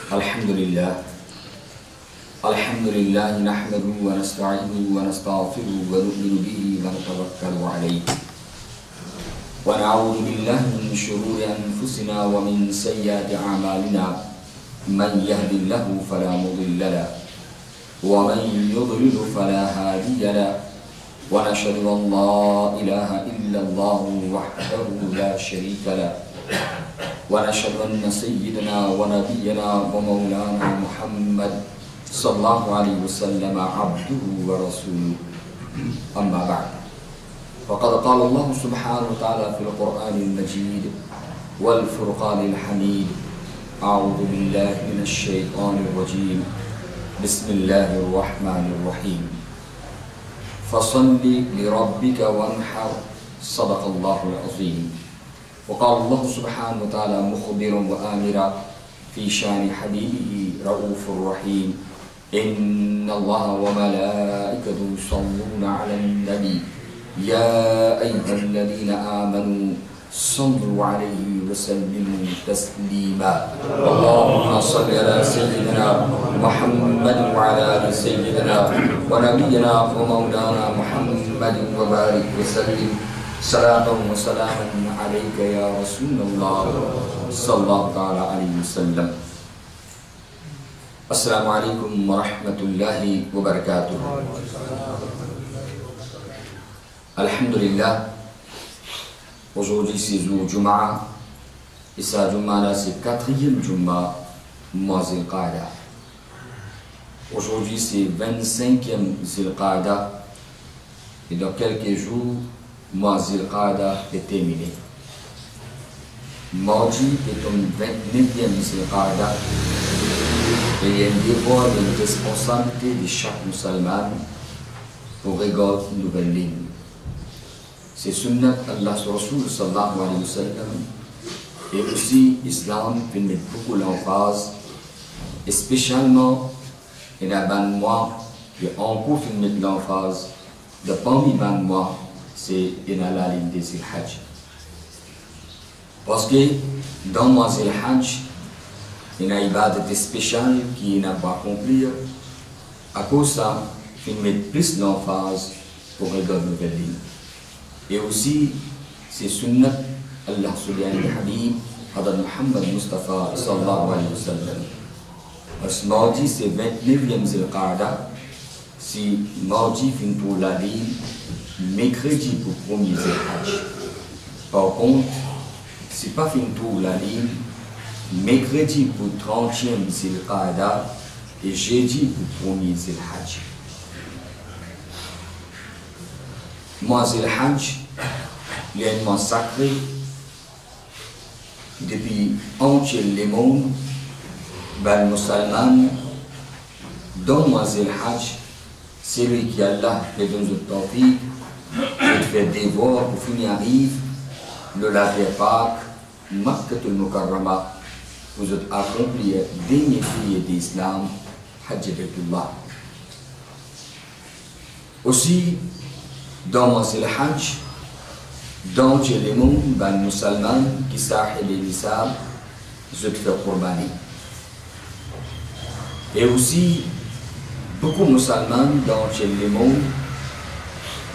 الحمد لله نحمده ونستعينه ونستغفره ونؤمن به ونتوكل عليه ونعوذ بالله من شرور أنفسنا ومن سيئات أعمالنا من يهد الله فلا مضل له ومن يضلل فلا هادي له ونشهد أن لا إله إلا الله وحده لا شريك له ونشهد أن سيدنا ونبينا ومولانا محمد صلى الله عليه وسلم عبده ورسوله أما بعد فقد قال الله سبحانه وتعالى في القرآن المجيد والفرقان الحميد أعوذ بالله من الشيطان الرجيم بسم الله الرحمن الرحيم فصل لربك وانحر صدق الله العظيم وقال الله سبحانه وتعالى مخبرا وآمرا في شان حبيبه رؤوف رحيم إن الله وملائكته يصلون على النبي يا أيها الذين آمنوا صلوا عليه وسلموا تسليما اللهم صل على سيدنا محمد وعلى آل سيدنا ونبينا ومولانا محمد وبارك وسلم صلاة وسلاما عليك يا رسول الله صلى الله تعالى عليه وسلم. Assalamu alaikum wa rahmatullahi wa barakatuh. Alhamdulillah, aujourd'hui c'est jour Jum'a et sa Jum'a là c'est 4e Jum'a mois Zil-Qa'da. Aujourd'hui c'est 25e Zil-Qa'da et dans quelques jours mois Zil-Qa'da est terminé. Mardi est au 29e Zil-Qa'da. Et il y a un devoir et une responsabilité de chaque musulman pour regarder une nouvelle ligne. C'est sunnat Allah Rasul sallallahu alayhi wa sallam et aussi l'islam qui met beaucoup l'emphase, et spécialement il y a un mois qui encore fait mettre l'emphase de parmi les mois, c'est la ligne des Zil-Hajj. Parce que dans le mois Zil-Hajj, il y a une ibadat spéciale qui n'a pas accompli. À cause de ça, il met plus l'emphase pour regarder une nouvelle ligne. Et aussi, c'est sunnat Allah subhanahu wa ta'ala, Hadad Muhammad Mustafa sallallahu alayhi wa sallam. Parce que mardi, c'est 29e Zil-Qa'da. Si mardi fin pour la ligne, mercredi pour premier Zil-Hajj. Par contre, c'est pas fin pour la ligne, mercredi pour 30e Zil-Qa'da et jeudi pour 1er Zil-Hajj. Mois Zil-Hajj, il y a un mois sacré depuis entier le monde, les musulmans, dans le mois Zil-Hajj, c'est lui qui Allah fait donner le tawfiq, il fait des devoirs pour finir arrive, le lac de Pâques, Makkatul Mukarrama. Vous êtes accompli le dernier pilier d'Islam, Hajj Baytullah. Aussi, dans le Hajj, dans le monde, les musulmans qui savent les nisab, ils font Qurbani. Et aussi, beaucoup de musulmans dans le monde,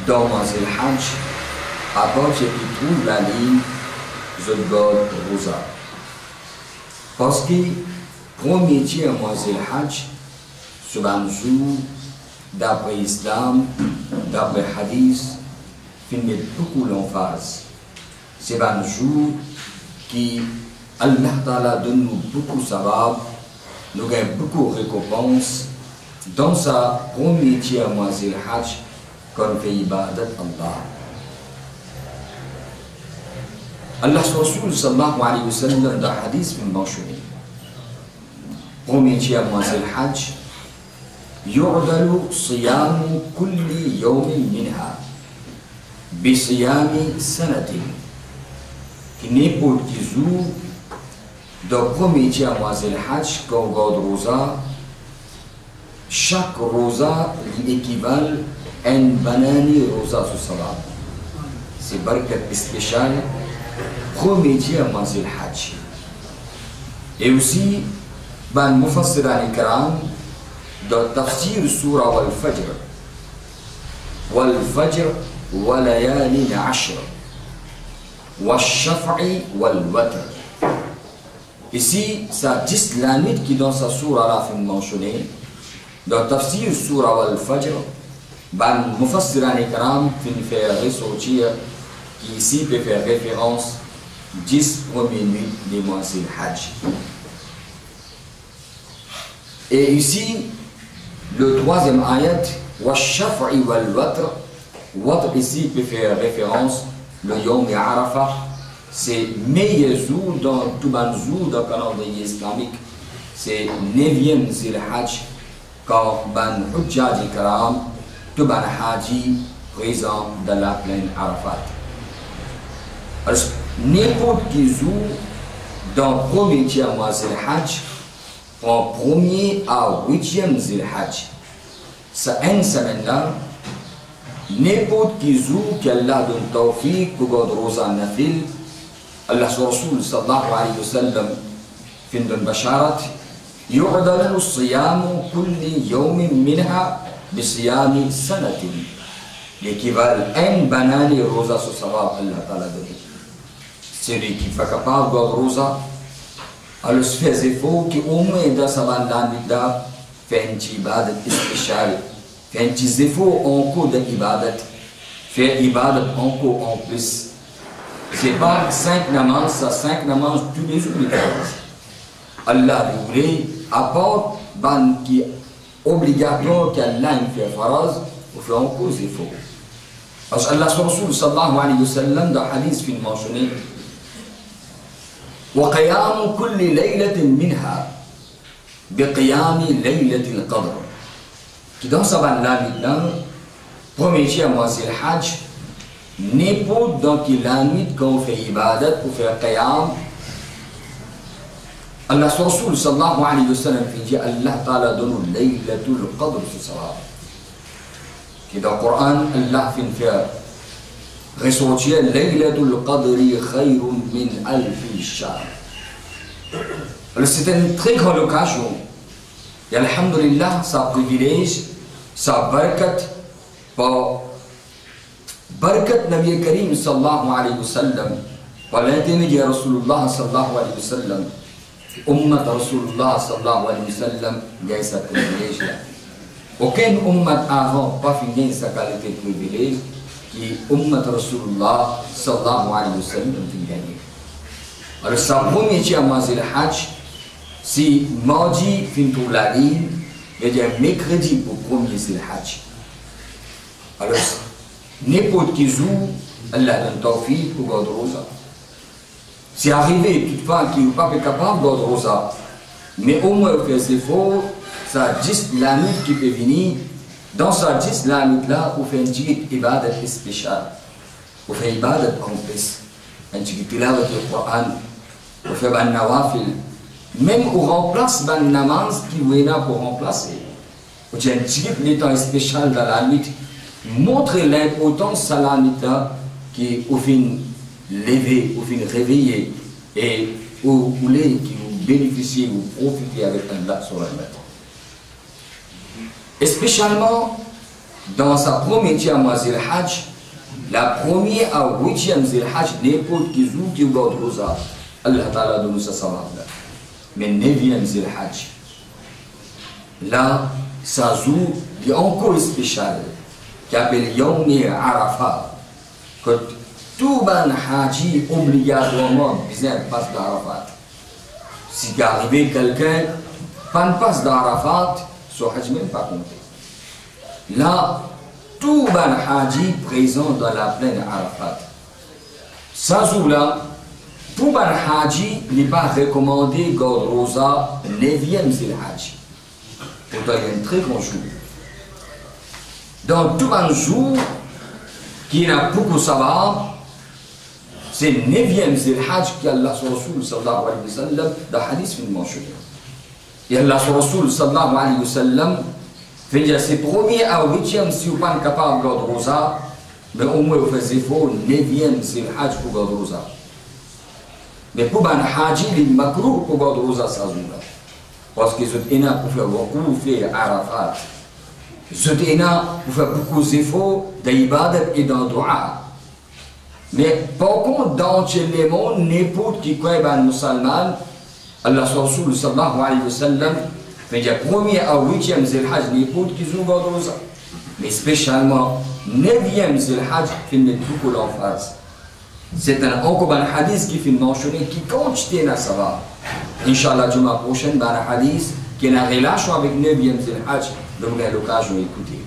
dans le Hajj, à part ceux qui trouvent la ligne, ils gardent Rosa. Parce que premier dia mois Zil-Hajj, sur un jour, d'après l'Islam, d'après le Hadith, il met beaucoup l'emphase. C'est un jour qui Allah Ta'ala donne nous beaucoup de sabab, nous gagne beaucoup de récompenses. Dans sa premier dia mois Zil-Hajj, qu'on fait ibadat Allah. Allah Rasul sallallahu alayhi wa sallam dans le hadith mentionné. Premier dia mois Zil-Hajj, يعدل صيام كل يوم منها بصيام سنة. N'importe quel jour, dans le premier dia mois Zil-Hajj, quand on regarde rosa, chaque rosa équivaut à une banane rosa sur salat. C'est barkat spécial. Premier dia mois Zil-Hajj. Et aussi, ban mufassiran ikram dans tafsir surah wal-fajr wa layalin 'ashr wash-shaf'i wal-watr. Ici, ça dit la nuit qui dans sa surah là fait mentionner dans tafsir surah wal-fajr ban mufassiran ikram fait ressortir qui ici peut faire référence 10 premières nuits des mois du Hajj. Et ici, le troisième ayat, Wash-shaf'i wal-watr, watr ici peut faire référence le Yom Arafah, c'est meilleur jour dans tout le jour dans le calendrier islamique, c'est 9e Zil Hajj, quand ban Hujjaj Ikram, tout ban Haji présent dans la plaine Arafat. Alors, n'importe qui jour dans le premier tiers mois Zil Hajj, en 1er à 8e Zil Hajj, c'est une semaine là, n'importe qui jour qu'Allah donne tawfiq pour God Rosa Nafil, Allah Rasul sallallahu alayhi wa sallam fin don basharat, يعدل الصيام كل يوم منها بصيام سنة. L'équivalent une banane rosa sur savoir Allah Ta'ala donné. Celui qui fait capable de rosa, alors se fait effort qui au moins dans sa banane fait un petit ibadat spécial, fait un petit effort en cours d'ibadat, fait ibadat en cours en plus. C'est pas 5 namaz, ça 5 namaz tous les jours. Allah voulait apporte ban qui est obligatoire qu'Allah fait faraz ou fait en cause effort. Parce que Allah Rasul sallallahu alayhi wa sallam dans hadith fin mentionné وقيام كل ليلة منها بقيام ليلة القدر. Qui dans sa ban la nuit là, premier jour mois c'est le Hajj, n'importe dans qui la nuit quand on fait ibadat pour faire qiyam, Allah Rasul sallallahu alayhi wa sallam dit Allah Ta'ala donne Laylatul Qadr ce soir. Qui dans le Coran Allah fait ressortir Laylatul Qadri khayrun min alfi shahr. Alors c'est une très grande occasion. Et alhamdulillah, ça privilège, ça barakat par barakat Nabi Karim sallallahu alayhi wa sallam, par l'intermédiaire de Rasulullah sallallahu alayhi wa sallam. Ummat Rasulullah sallallahu alayhi wa sallam gagne sa privilège là. Aucun ummat avant pas fini sa qualité de privilège qui ummat Rasulullah sallallahu alayhi wa sallam a gagné. Alors sa première tiers mois c'est le Hajj, si mardi fin pour la ligne, c'est-à-dire mercredi pour premier c'est le Hajj. Alors n'importe qui joue, Allah donne tawfiq pour God Rosa. C'est arrivé toutefois qui n'est pas capable de rosa, mais au moins faire ses efforts, ça dit la nuit qui peut venir, dans sa dit la nuit là, on fait un petit ibadat spécial, on fait ibadat en plus, un petit tilawat du Coran, on fait un nawafil, même on remplace un namaz qui est là pour remplacer. On fait un petit temps spécial dans la nuit, montrer l'importance de la nuit là, qui est au fin lever, au fin réveiller et au voulez qui vous bénéficiez, vous profitez avec Allah sur la terre. Et spécialement dans sa première tiers mois Zil Hajj, la première à 8e Zil Hajj, n'importe qui joue qui vous garde rosa, Allah Ta'ala donne sa savoir là. Mais 9e Zil Hajj, là, ça joue qui est encore spécial, qui appelle Yom Arafah. Tout ban haji obligatoirement besoin de passe d'Arafat. Si arrive quelqu'un, pas de passe d'Arafat, son hajj même pas compté. Là, tout ban haji présent dans la plaine Arafat. Sans là, tout ban haji n'est pas recommandé God Rosa 9e Zil Hajj. Pourtant, il y a un très grand jour. Dans tout ban jour, qui n'a beaucoup savoir, c'est 9e Zil Hajj qu'Allah Rasul sallallahu alayhi wa sallam dans le hadith fin mentionné. Et Allah Rasul sallallahu alayhi wa sallam fait dire c'est premier à 8e si vous n'êtes pas capable de garder rosa, mais au moins vous faites effort 9e Zil Hajj pour garder rosa. Mais pour un Haji, il est makruh pour garder rosa ça jour-là. parce que c'est énorme pour faire beaucoup, faire Arafat. C'est énorme pour faire beaucoup d'efforts d'ibadat et d'un dua. Mais par contre, dans le monde, n'importe qui est un musulman, Allah Rasul sallallahu alayhi wa sallam, fait le 1er à 8e Zilhaj, n'importe qui joue dans ça. Mais spécialement, 9e Zilhaj, fait le beaucoup l'emphase. C'est un encore un hadith qui fait mentionner qui continue à savoir. Inch'Allah, Juma prochaine, un hadith qui a une relation avec 9e Zilhaj, donc vous avez l'occasion d'écouter.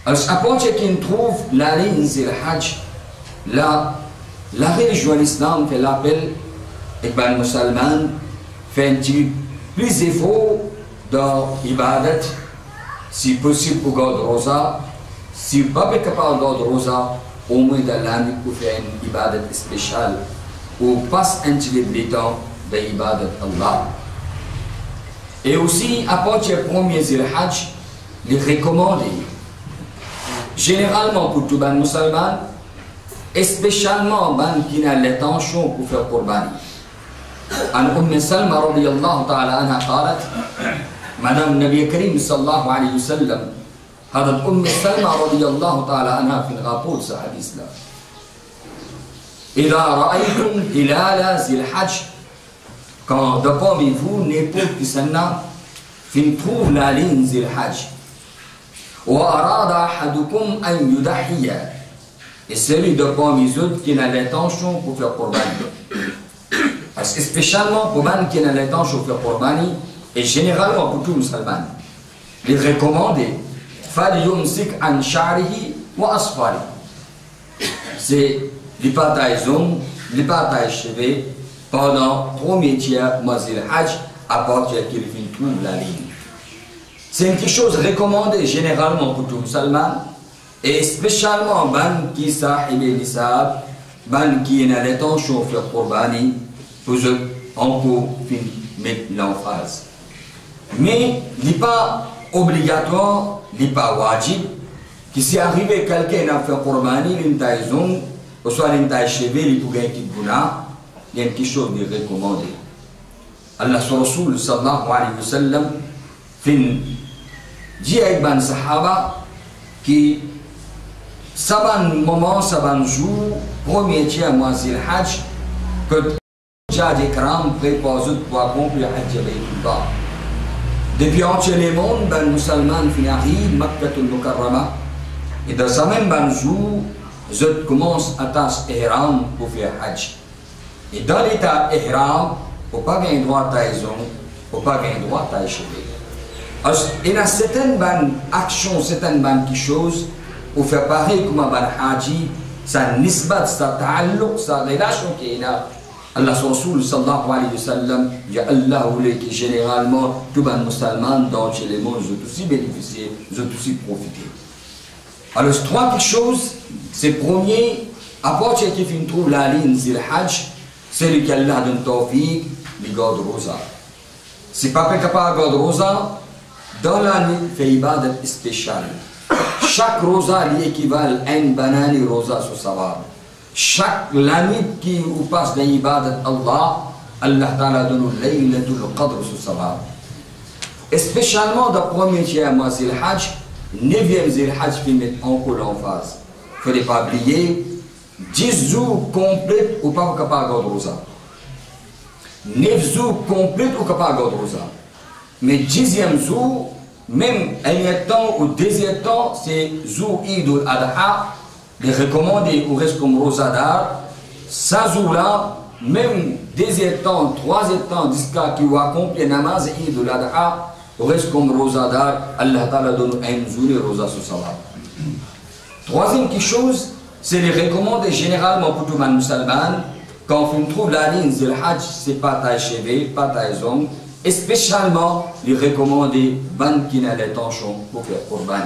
Alors, après qu'on trouve la ligne Zilhaj, la religion l'islam fait l'appel et les musulmans fait un petit plus d'efforts dans l'ibadat, si possible pour garder rosa, si pas capable de garder rosa, au moins dans l'année pour faire une ibadat spéciale ou passe un petit peu de temps de l'ibadat Allah. Et aussi, à partir du premier Zilhaj, les recommander. Généralement pour tous les musulmans, et spécialement qui a l'intention pour faire Qurbani. An Salma radiyallahu ta'ala anha qalat, Madame Nabi Karim sallallahu alayhi wa sallam, هذا Salma radiyallahu ta'ala anha في الغابور ce hadith là. إذا رأيتم هلال ذي الحج, quand de parmi vous n'importe qui s'en trouve la ligne ذي الحج, وأراد أحدكم أن يضحي, et celui de parmi les autres qui a l'intention pour faire Qurbani. Parce que spécialement pour man qui a l'intention pour faire Qurbani, et généralement pour tous les musulmans, les recommander, فَلْيُمْسِكْ عَنْ شَعْرِهِ وَأَصْفَارِهِ. C'est les partailles les partailles cheveux pendant le premier tiers Mazil Hajj, à partir qu'il trouve la ligne. C'est quelque chose recommandé généralement pour tous les musulmans, et spécialement ban qui sahib et nisab, ban qui a l'intention de faire Qurbani, pour encore mettre l'emphase. Mais il n'est pas obligatoire, il n'est pas wajib, que si arrivé quelqu'un à faire Qurbani, il a une zone, ou soit il a un cheveu, il peut gagner un guna, il y a quelque chose de recommandé. Allah Rasul sallallahu alayhi wa sallam, dit à Ibn Sahaba, qui saban moment, saban jour, premier tiers mois Zil Hajj, que Jad Ikram prépare pour accomplir le Hajj Baytullah. Depuis entier le monde, ben musulmans finari Makkatul Mukarrama, et dans ce même ben jour, je commence à tasser Ihram pour faire Hajj. Et dans l'état Ihram, il ne faut pas gagner droit à Taïzon, il ne faut pas gagner droit à Taïchevé. Il y a certaines actions, certaines choses, pour faire pareil comme un haji, sa nisbat, sa ta'alluq, sa relation qui est là. Allah Rasul sallallahu alayhi wa sallam, il y a Allah voulait que généralement, tous les musulmans dans le monde, ils ont aussi bénéficié, ils ont aussi profité. Alors, trois choses, c'est premier, à partir qu'il trouve la ligne Zil Hajj, c'est lui qui Allah donne tawfiq, il garde rosa. Si pas capable de garder rosa, dans l'année, il fait ibadat spéciale. Chaque rosa équivaut à une banane rosa sur sa. Chaque l'année qui passe dans l'ibadat Allah, Allah Ta'ala donne Laylatul Qadr sur sa. Et spécialement dans le premier tiers mois Zil Hajj, 9e Zil Hajj qui met encore l'emphase. Il ne faut pas oublier, 10 jours complets ou pas capable de garder rosa. 9 jours complets ou capable de garder rosa. Mais 10e jour, même un temps ou deuxième temps, c'est jour Eid al-Adha, les recommandés ou reste comme Rosadar, ça jour-là, même deuxième temps, troisième temps, jusqu'à qui va accomplir namaz Eid al-Adha, ou reste comme Rosadar, Allah Ta'ala donne un jour et Rosa sur Salat. Troisième chose, c'est les recommandés généralement pour tout le monde musulman, quand on trouve la ligne Zil Hajj, c'est pas taille cheveux, pas taille zone, et spécialement les recommandés qui n'a l'intention pour faire Qurbani.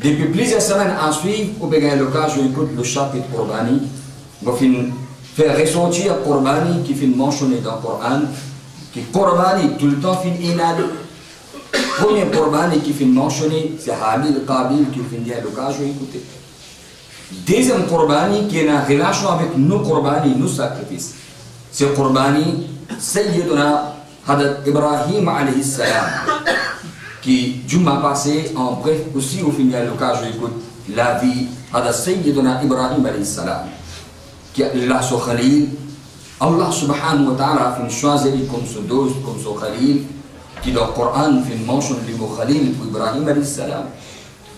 Depuis plusieurs semaines en suivre, vous avez l'occasion d'écouter le chapitre Qurbani, vous faire ressortir Qurbani qui est mentionné dans le Coran, qui Qurbani tout le temps fait inad. Premier Qurbani qui est mentionné, c'est Habil Qabil qui fait l'occasion d'écouter. Deuxième Qurbani qui est en relation avec nos Qurbani, nos sacrifices. C'est Qurbani Sayyiduna Hadat Ibrahim alayhi salam, qui, Juma passé, en bref, aussi au final, l'occasion écoute la vie, Hadat Sayyiduna Ibrahim alayhi salam, qui est Allah son Khalil. Allah subhanahu wa ta'ala a fait choisir comme ce dos, comme son Khalil, qui dans le Coran fait mention du mot Khalil pour Ibrahim alayhi salam.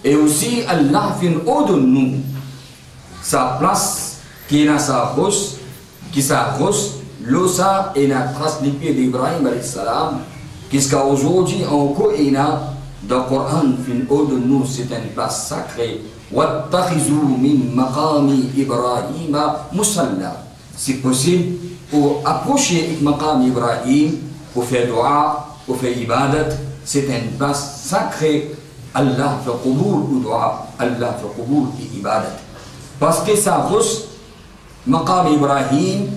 Et aussi, Allah fait haut de nous sa place qui est dans sa rosse, qui sa rosse, l'osa et la trace des pieds d'Ibrahim alayhi salam, jusqu'à aujourd'hui encore il y a dans le Coran fin haut de nous, c'est une place sacrée. Wattakhizou min maqami Ibrahim musalla. C'est possible pour approcher maqam Ibrahim, pour faire dua, pour faire ibadat, c'est une place sacrée. Allah fait qaboul ou dua, Allah fait qaboul et ibadat. Parce que ça rosse maqam Ibrahim,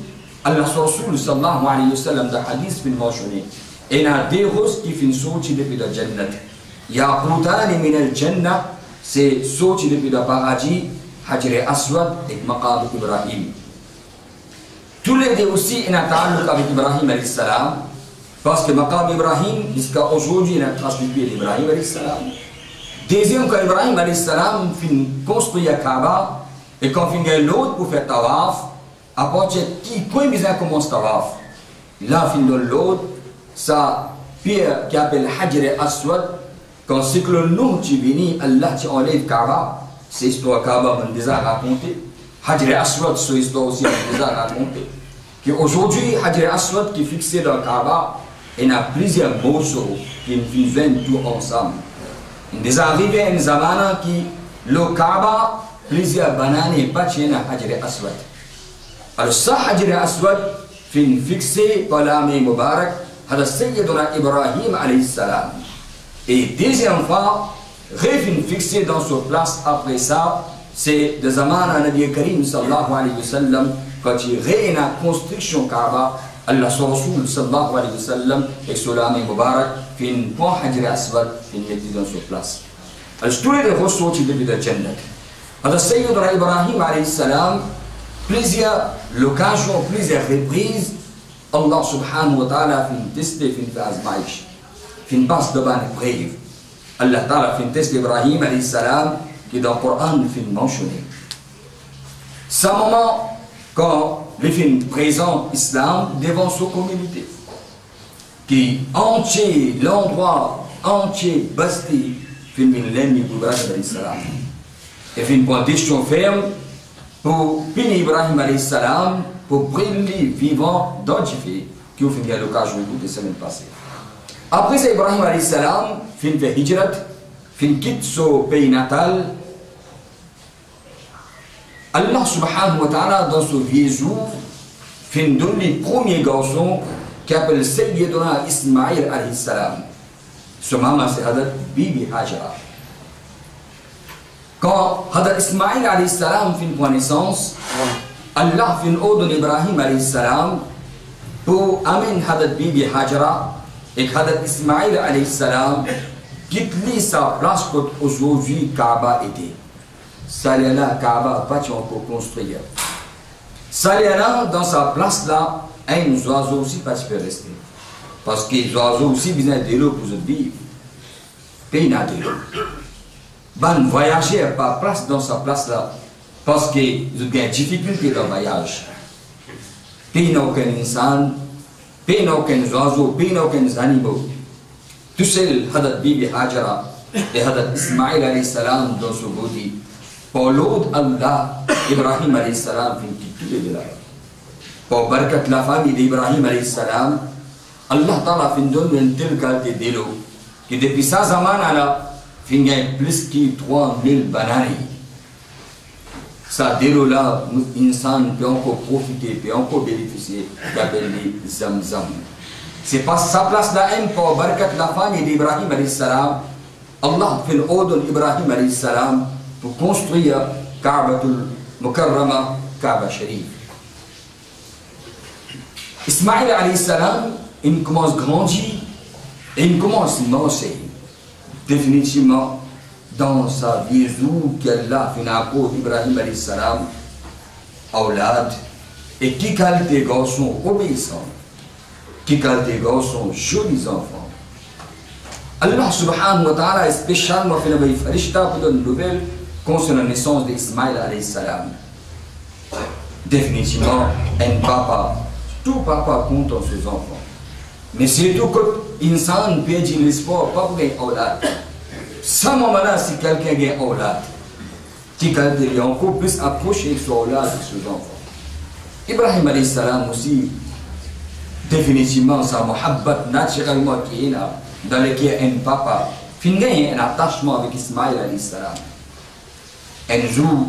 Allah Rasul sallallahu alayhi wa sallam dans le hadith fin mentionné. Et il y a des roses qui finissent sortir depuis la Jannat. Yaqutani min al-Jannah, c'est sortir depuis le paradis, Hajar Aswad et maqam Ibrahim. Tous les deux aussi, il y a un taluk avec Ibrahim alayhi salam, parce que maqam Ibrahim, jusqu'à aujourd'hui, il y a une trace du pied d'Ibrahim alayhi salam. Deuxième, quand Ibrahim alayhi salam fin construit la Kaaba, et quand il y a l'autre pour faire tawaf, à partir qui point besoin commence tawaf. Là, fin de l'autre, sa pierre qui appelle Hajar Aswad, quand c'est que le nom qui vient, Allah qui enlève Kaaba, c'est histoire Kaaba, on déjà raconté. Hajar Aswad, c'est histoire aussi, on déjà raconté. Aujourd'hui, Hajar Aswad qui est fixé dans le Kaaba, il y a plusieurs morceaux qui viennent tous ensemble. Il est déjà arrivé à une zamana qui, le Kaaba, plusieurs bananes et patchés dans Hajar Aswad. Alors ça, Hajar Aswad, fin fixé par l'ami Mubarak, Hadat Sayyiduna Ibrahim alayhi salam. Et deuxième fois, refin fixé dans sa place après ça, c'est de zamana Nabi Karim sallallahu alayhi wa sallam, quand il réunit la construction Kaaba, Allah son Rasul sallallahu alayhi wa sallam, et son ami Mubarak, fin point Hajar Aswad, fin metti dans sa place. Alors tous les ressortis depuis la Jannat. Hadat Sayyiduna Ibrahim alayhi salam, plusieurs occasions, plusieurs reprises, Allah subhanahu wa ta'ala fin testé, fin fait azmaïch, fin passe devant l'épreuve. Allah ta'ala fin testé Ibrahim alayhi salam, qui dans le Coran fin mentionné. Ce moment, quand le fin présente l'islam devant sa communauté, qui entier, l'endroit entier basti, fin min l'ennemi d'Ibrahim alayhi salam. Et fin condition ferme, pour punir Ibrahim alayhi salam, pour brûler vivant d'Antifi, qui ont fait l'occasion de la semaine passée. Après ça, Ibrahim alayhi salam, fin fait hijrat, fin quitte son pays natal. Allah subhanahu wa ta'ala, dans son vieux jour, fin donne les premiers garçons qui appellent Sayyiduna Ismaïl alayhi salam. Ce maman, c'est Hadat Bibi Hajara. Quand Hadat Ismaïl alayhi salam fin pour naissance, Allah fin ordonne Ibrahim alayhi salam pour amener Hadat Bibi Hajara et Hadat Ismaïl alayhi salam quitte sa place qu'aujourd'hui Kaaba était. Salena Kaaba pas encore construire. Salena dans sa place là, un oiseau aussi pas peut rester. Parce que les oiseaux aussi besoin de l'eau pour se vivre. Pays n'a de l'eau. Ban voyager par place dans sa place là. Parce que vous avez des difficultés dans le voyage. Pays n'a aucun insan, pays n'a aucun oiseau, pays n'a aucun animaux. Tout seul, Hadat Bibi Hajara et Hadat Ismaïl alayhi salam dans ce body. Pour l'autre, Allah, Ibrahim alayhi salam, fin qui tout est là. Pour barkat la famille d'Ibrahim alayhi salam, Allah ta'ala fin donne une telle qualité de l'eau. Que depuis sa zaman, fin gagne plus que 3000 bananes. Ça déroule là, l'insan peut encore profiter, peut encore bénéficier d'appeler Zamzam. C'est pas sa place là, pour barkat la famille d'Ibrahim alayhi salam. Allah fait ordonne Ibrahim alayhi salam pour construire Ka'batul Mukarrama, Kaaba Sharif. Ismaïl alayhi salam, il commence à grandir et il commence à lancer. Définitivement, dans sa vie qu'Allah a fait Ibrahim alayhi salam, Aulad, et qui qualité garçon obéissant. qui quand des gars sont jolis enfants. Allah subhanahu wa ta'ala spécialement fait une farishta pour donner une nouvelle concernant la naissance d'Ismaïl alayhi salam. Définitivement, un papa, tout papa compte en ses enfants. Mais surtout que l'insan peut dire l'espoir, pas pour un aulad. Sans moment-là, si quelqu'un a un aulad, qui est encore plus approché de son aulad, de ses enfants. Ibrahim alayhi salam aussi, définitivement, sa muhabbat naturellement qui est là, dans lequel un papa finit un attachement avec Ismaïl alayhi salam. Un jour,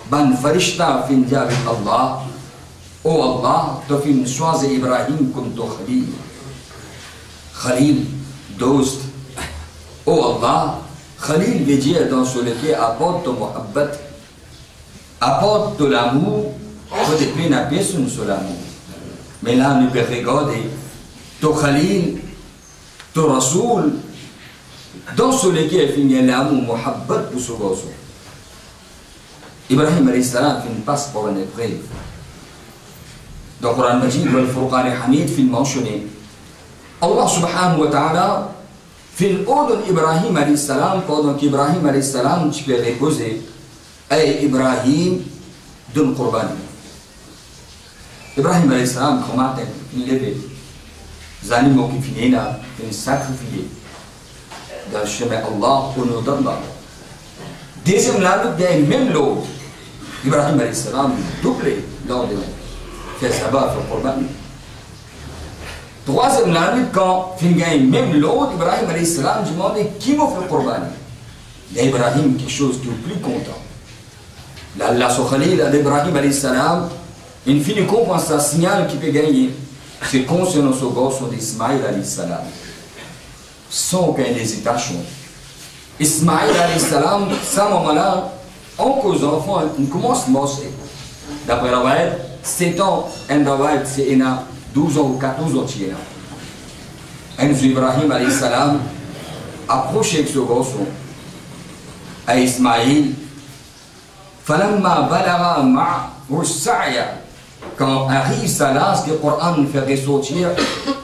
ban farishta finit avec Allah. Oh Allah, tu as choisi Ibrahim comme ton Khalil. Khalil, dost. Oh Allah, Khalil veut dire dans ce lequel apporte ton muhabbat, apporte de l'amour, pour te plein à personne sur l'amour. Mais là, nous pouvons regarder ton Khalil, ton Rasoul, dans ce lequel finit l'amour, muhabbat pour ce gosse. Ibrahim alayhi salam finit passe pour une épreuve. Dans le Coran Majid, le Furqan et Hamid, il mentionné Allah subhanahu wa ta'ala, fait l'ordre d'Ibrahim alayhi salam, pendant qu'Ibrahim alayhi salam, tu peux reposer, et Ibrahim donne Qurban. Ibrahim alayhi salam, comment il lève les animaux qui finissent là, ils sacrifiés dans le chemin Allah au nom d'Allah. Deuxième là, il y a même l'ordre. Ibrahim alayhi salam, doublé l'ordre. Fait sabbat, fait Qurban. Troisième année, quand il y a même l'autre, Ibrahim alayhi salam demandait qui m'a fait Qurban. Il y a Ibrahim quelque chose qui est plus content. Allah sur Khalil, Ibrahim alayhi salam, il finit comprendre ce signal qu'il peut gagner. C'est concernant ce gosse d'Ismaïl alayhi salam. Sans aucune hésitation. Ismaïl alayhi salam, à ce moment-là, en cause enfant, il commence à morcer. D'après la Wahid, 7 ans, un Wahid, c'est 12 ans ou 14 ans. Un Ibrahim alayhi salam approche avec ce garçon à Ismaïl. Falamma balagha ma'ahu as-sa'ya, quand arrive ça là, ce que le Coran nous fait ressortir,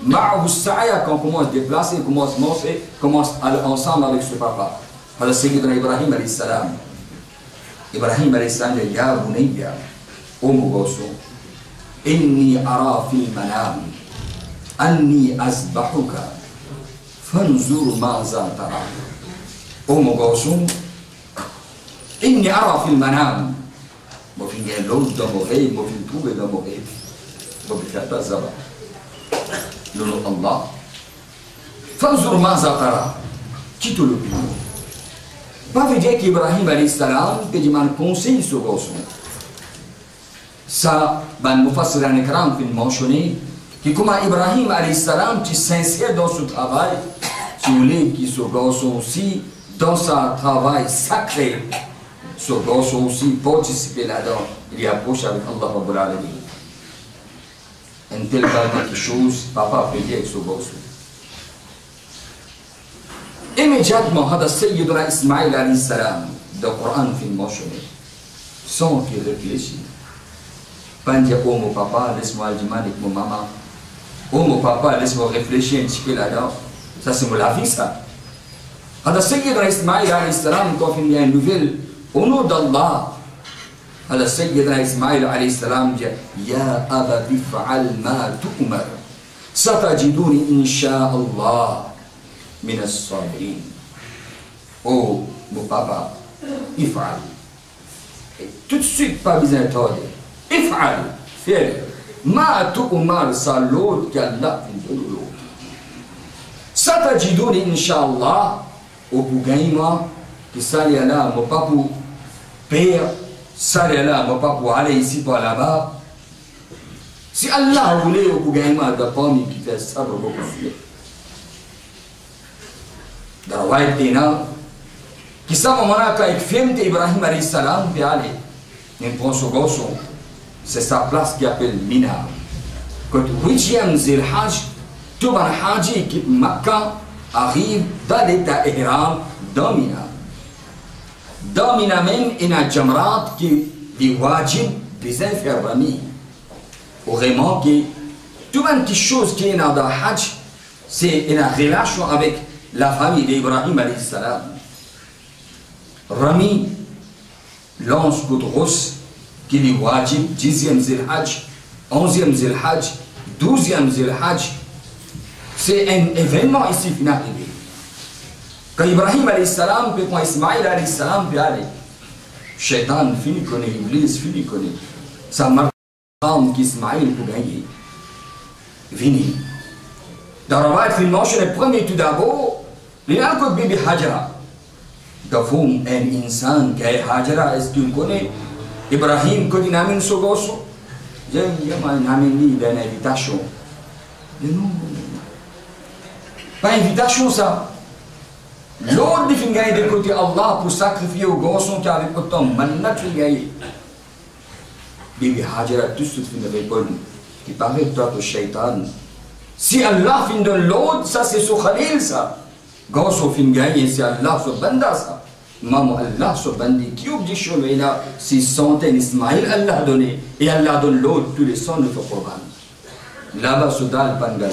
ma'ahu as-sa'ya, quand on commence à déplacer, commence à monter, commence à aller ensemble avec ce papa. Alors c'est Ibrahim alayhi salam. Ibrahim alayhi salam dit ya bunayya, ô mon garçon, inni ara fil manam anni azbahuka fanzur maza tara. Ô mon garçon, inni ara fil manam, moi je viens l'autre dans mon rêve, moi je trouve dans mon rêve, moi je ne fais pas ça. Le nom d'Allah, fanzur maza tara, quitte l'opinion. Pas veut dire qu'Ibrahim alayhi salam peut demander conseil sur ce garçon. Ça, ben Mufassir al-Ikram peut mentionner que comment Ibrahim alayhi salam qui s'insère dans ce travail, si vous voulez, qui se garçon aussi dans son travail sacré, ce garçon aussi participer là-dedans, il y approche avec Allah Rabbul Alamin. Un tel cas quelque chose, papa peut dire avec ce garçon. Immédiatement, hada Sayyiduna Ismaïl alayhi salam, le Coran fait mentionner, sans qu'il réfléchisse. Pas dire, oh mon papa, laisse-moi demander avec mon maman. Oh mon papa, laisse-moi réfléchir un petit peu là-dedans. Ça, c'est la vie, ça. Hada Sayyidina Ismaïl alayhi salam, quand il y a une nouvelle, au nom d'Allah, Hada Sayyidina Ismaïl alayhi salam dit, Ya abati fa'al ma tu'mar, satajiduni insha'Allah min as-sabirin. Oh mon papa, if'al. Et tout de suite, pas besoin de t'aider. If'al, fais-le. Ma tu'mar, ça l'autre qu'Allah fait de l'autre. Satajiduni insha'Allah, au Bougaïma, que ça y est là, mon papa, père, ça y est là, mon papa, aller ici par là-bas. Si Allah voulait au Bougaïma, de parmi qui fait ça, vous pouvez. Dans la Waïtina, qui ça, moment-là, quand il filme Ibrahim alayhi salam, puis aller, il prend ce garçon. C'est sa place qui appelle Mina. Quand le 8e Zilhaj, tout le Haji qui Makkah arrive dans l'état Ihram dans Mina. Dans Mina même, il y a un Jamrat qui est wajib des infirmiers. Vraiment, qui Tout une petite chose qui est dans le Hajj, c'est une relation avec la famille d'Ibrahim alayhi salam. Rami lance Boudros qui est wajib, 10e Zil Hajj, 11e Zil Hajj, 12e Zil Hajj. C'est un événement ici qui est arrivé. Quand Ibrahim alayhi salam, puis quand Ismaïl alayhi salam, puis allez, Shaitan finit connaît, Iblis finit connaît. Ça marque qu'Ismaïl pour gagner. Vini. Dans le roi, il mentionne le premier tout d'abord, il a un bébé Hajara. Gafum, un insan qui est Hajara, est-ce que tu connais? Ibrahim, quand il a mis un sogosso, il a mis une invitation. Non, pas invitation ça. L'autre il fait gagner de côté Allah pour sacrifier au garçon qui avait autant maintenant tu gagner. Bibi Hajara tout de suite fait répondre qui paraît toi au shaitan. Si Allah fin de l'autre, ça c'est son khalil ça. Garçon fin gagner c'est Allah son banda ça. Maman Allah son bandi qui oblige chemin là si centaines Ismaïl Allah donné et Allah donne l'autre tous les sons de Qurban. Là-bas sur dal pangal.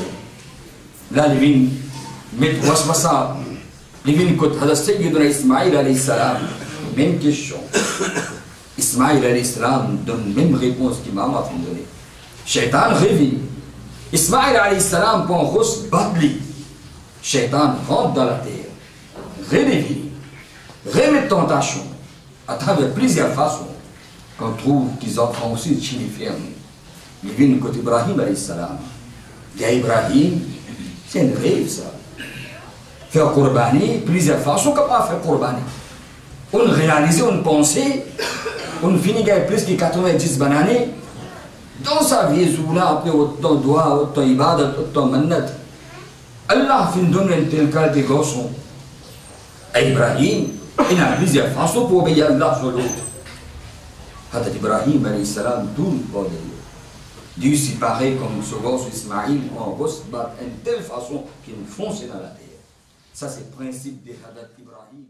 Là les vins met wasmasa. Livin kot hada Sayyiduna Ismaïl alayhi salam, même question. Ismaïl alayhi salam donne même réponse que maman a donnée. Shaitan revient. Ismaïl alayhi salam pour un rose badli. Shaitan rentre dans la terre. Redévie. Remet tentation. À travers plusieurs façons. Qu'on trouve qu'ils offrent aussi chez les fermes. Livin kot Ibrahim alayhi salam. Il y a Ibrahim, c'est un rêve ça. Faire Qurbani, plusieurs façons qu'on peut faire Qurbani. On réalise, on pense, on finit avec plus de 90 bananes. Dans sa vie, on a appelé autant de doigts, autant d'ibadat, autant de manat. Allah fin donne un tel cas de garçon. Et Ibrahim, il a plusieurs façons pour obéir à Allah sur l'autre. Hadat Ibrahim, alayhi salam, tout le monde. Dieu s'y paraît comme ce gosse Ismaïl, on gosse bat une telle façon qu'il nous fonce dans la terre. Ça, c'est le principe de Hadat Ibrahim.